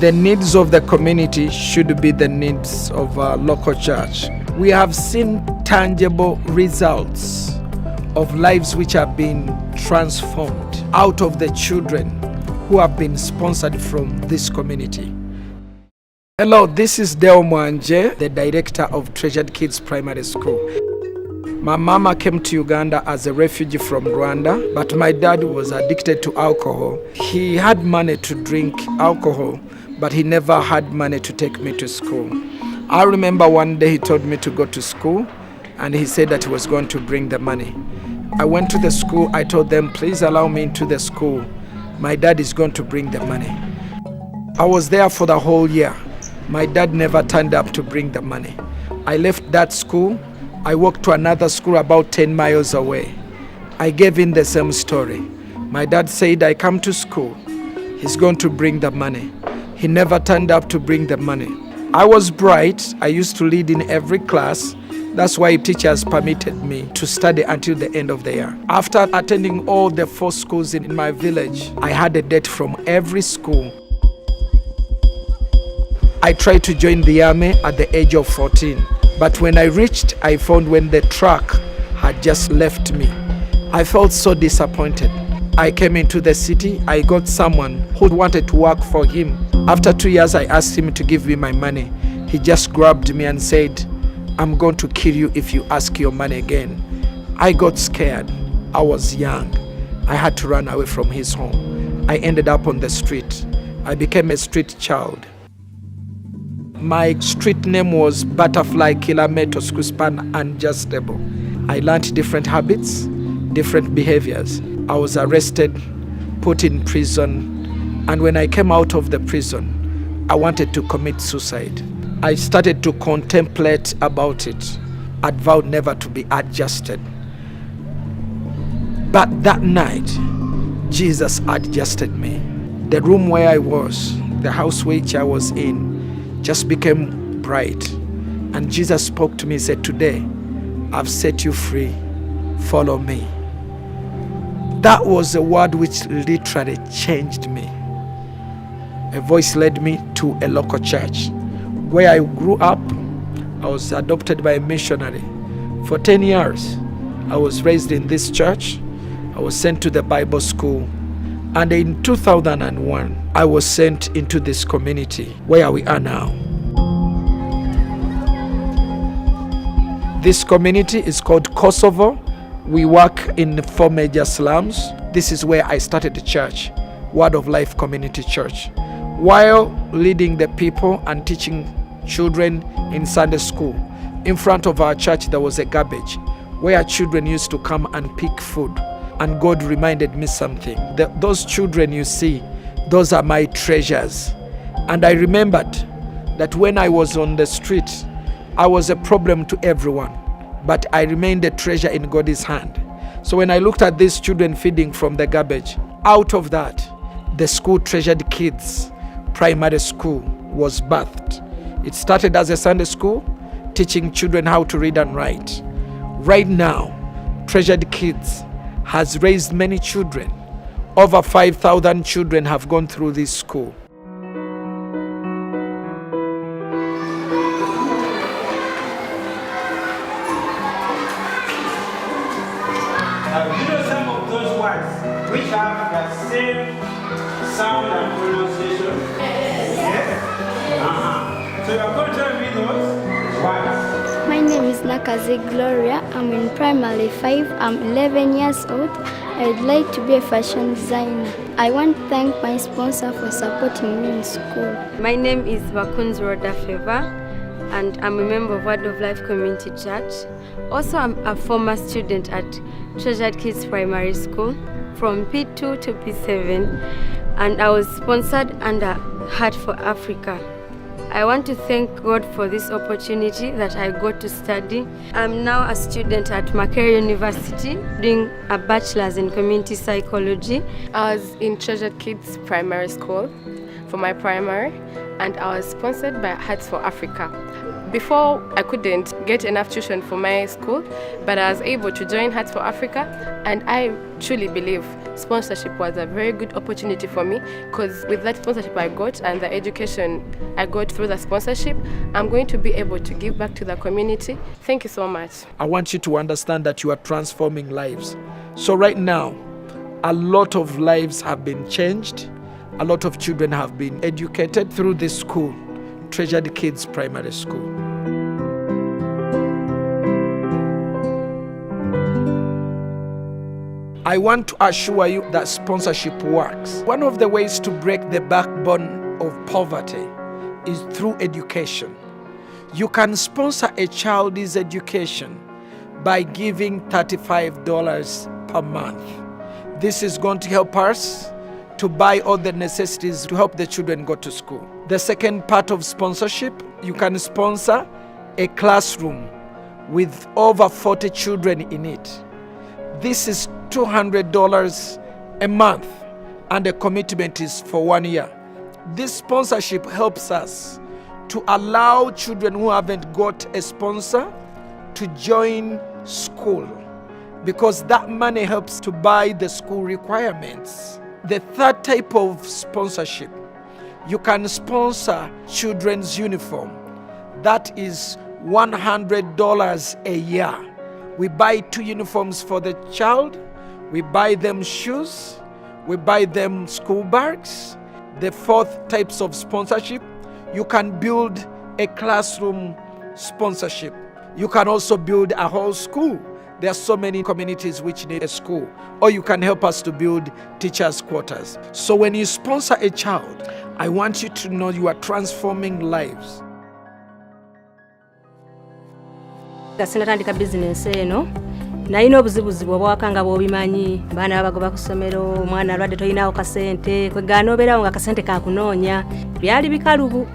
The needs of the community should be the needs of our local church. We have seen tangible results of lives which have been transformed out of the children who have been sponsored from this community. Hello, this is Deo Mwanje, the director of Treasured Kids Primary School. My mama came to Uganda as a refugee from Rwanda, but my dad was addicted to alcohol. He had money to drink alcohol, but he never had money to take me to school. I remember one day he told me to go to school, and he said that he was going to bring the money. I went to the school. I told them, please allow me into the school. My dad is going to bring the money. I was there for the whole year. My dad never turned up to bring the money. I left that school. I walked to another school about 10 miles away. I gave him the same story. My dad said, I come to school. He's going to bring the money. He never turned up to bring the money. I was bright. I used to lead in every class. That's why teachers permitted me to study until the end of the year. After attending all the 4 schools in my village, I had a debt from every school. I tried to join the army at the age of 14. But when I reached, I found when the truck had just left me. I felt so disappointed. I came into the city. I got someone who wanted to work for him. After 2 years, I asked him to give me my money. He just grabbed me and said, I'm going to kill you if you ask your money again. I got scared. I was young. I had to run away from his home. I ended up on the street. I became a street child. My street name was Butterfly, Killer, Toskuspan, and Justable. I learned different habits, different behaviors. I was arrested, put in prison, and when I came out of the prison, I wanted to commit suicide. I started to contemplate about it. I'd vowed never to be adjusted. But that night, Jesus adjusted me. The room where I was, the house which I was in, just became bright. And Jesus spoke to me and said, today, I've set you free. Follow me. That was a word which literally changed me. A voice led me to a local church. Where I grew up, I was adopted by a missionary. For 10 years, I was raised in this church. I was sent to the Bible school. And in 2001, I was sent into this community where we are now. This community is called Kosovo. We work in 4 major slums. This is where I started the church, Word of Life Community Church. While leading the people and teaching children in Sunday school, in front of our church there was a garbage where children used to come and pick food. And God reminded me something. Those children you see, those are my treasures. And I remembered that when I was on the street, I was a problem to everyone. But I remained a treasure in God's hand. So when I looked at these children feeding from the garbage, out of that, the school Treasured Kids Primary School was birthed. It started as a Sunday school, teaching children how to read and write. Right now, Treasured Kids has raised many children. Over 5,000 children have gone through this school. You know some of those words which have the same sound and pronunciation? Yes? So you're going to tell me those words. My name is Nakaze Gloria. I'm in primary 5. I'm 11 years old. I'd like to be a fashion designer. I want to thank my sponsor for supporting me in school. My name is Bakunz Roda Favor, and I'm a member of Word of Life Community Church. Also, I'm a former student at Treasured Kids Primary School from P2 to P7, and I was sponsored under Heart for Africa. I want to thank God for this opportunity that I got to study. I'm now a student at Makerere University doing a bachelor's in community psychology. I was in Treasured Kids Primary School for my primary, and I was sponsored by Hearts for Africa. Before, I couldn't get enough tuition for my school, but I was able to join Hearts for Africa, and I truly believe sponsorship was a very good opportunity for me, because with that sponsorship I got and the education I got through the sponsorship, I'm going to be able to give back to the community. Thank you so much. I want you to understand that you are transforming lives. So right now, a lot of lives have been changed. A lot of children have been educated through this school, Treasured Kids Primary School. I want to assure you that sponsorship works. One of the ways to break the backbone of poverty is through education. You can sponsor a child's education by giving $35 per month. This is going to help us to buy all the necessities to help the children go to school. The second part of sponsorship, you can sponsor a classroom with over 40 children in it. This is $200 a month, and the commitment is for 1 year. This sponsorship helps us to allow children who haven't got a sponsor to join school, because that money helps to buy the school requirements. The third type of sponsorship, you can sponsor children's uniform. That is $100 a year. We buy 2 uniforms for the child, we buy them shoes, we buy them school bags. The fourth types of sponsorship, you can build a classroom sponsorship. You can also build a whole school. There are so many communities which need a school. Or you can help us to build teachers' quarters. So when you sponsor a child, I want you to know you are transforming lives. Sinatandika business eno nalina obuzibuzibu obwakanga bwobimanyi baana babagoba ku ssomero omwana alwadde toyinawo kasente kwegana obeerawo nga kasente kakunoonya byali bikalubu.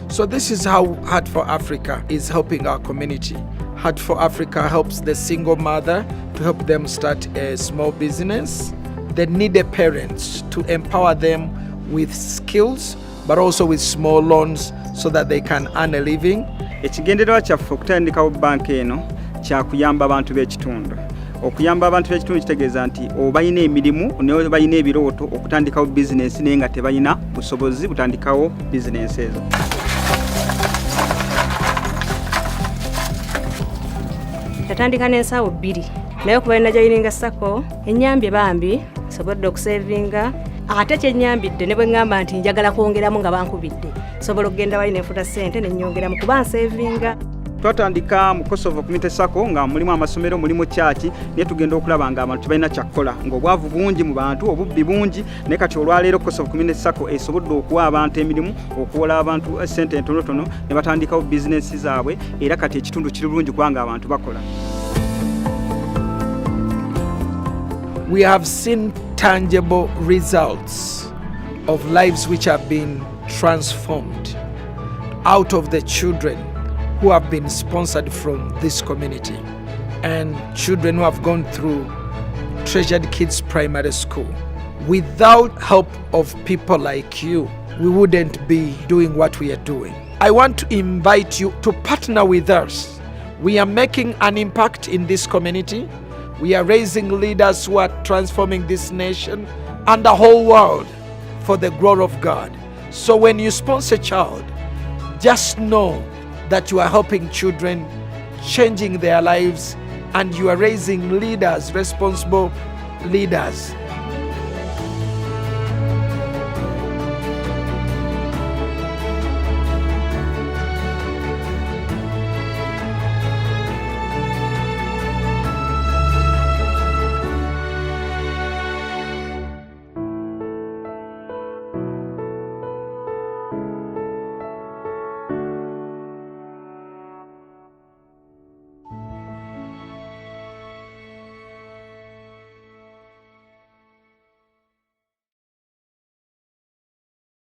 So this is how Heart for Africa is helping our community. Heart for Africa helps the single mother to help them start a small business, the needy parents to empower them with skills but also with small loans so that they can earn a living. Ekigendererwa kyaffe okutandikawo banka eno kyakuyamba abantu b'ekitundu. Okuyamba abantu b'ekitundu kitegeeza nti obalina emirimu ne balina ebirooto okutandikawo bizinensi naye nga tebalina busobozi butandikawo bizinensi ezo. Yatandika n'ensawo 2 naye okuba nina joyininga sako ennyambye bambi sobodde okusevinga ate kyennyambidde ne bwe ngamba nti njagala kwongeramu nga bankubidde sobola okugenda wali nenfuta ssente nennyongeramu kuba nsevinga. Twatandika mu Kosovo Community Sacco nga mulimu amasomero mulimu church naye tugenda okulaba nga abantu balina kyakukola ng'obwavu bungi mu bantu obubbi bungi naye kati olwaleero Kosovo Community Sacco esobodde okuwa abantu emirimu okuwola abantu ssente entonotono ne batandikawo bizinensi zaabwe era kati ekitundu kiri bulungi kubanga abantu bakola. We have seen tangible results of lives which have been transformed out of the children who have been sponsored from this community and children who have gone through Treasured Kids Primary School. Without help of people like you, we wouldn't be doing what we are doing. I want to invite you to partner with us. We are making an impact in this community. We are raising leaders who are transforming this nation and the whole world for the glory of God. So when you sponsor a child, just know that you are helping children, changing their lives, and you are raising leaders, responsible leaders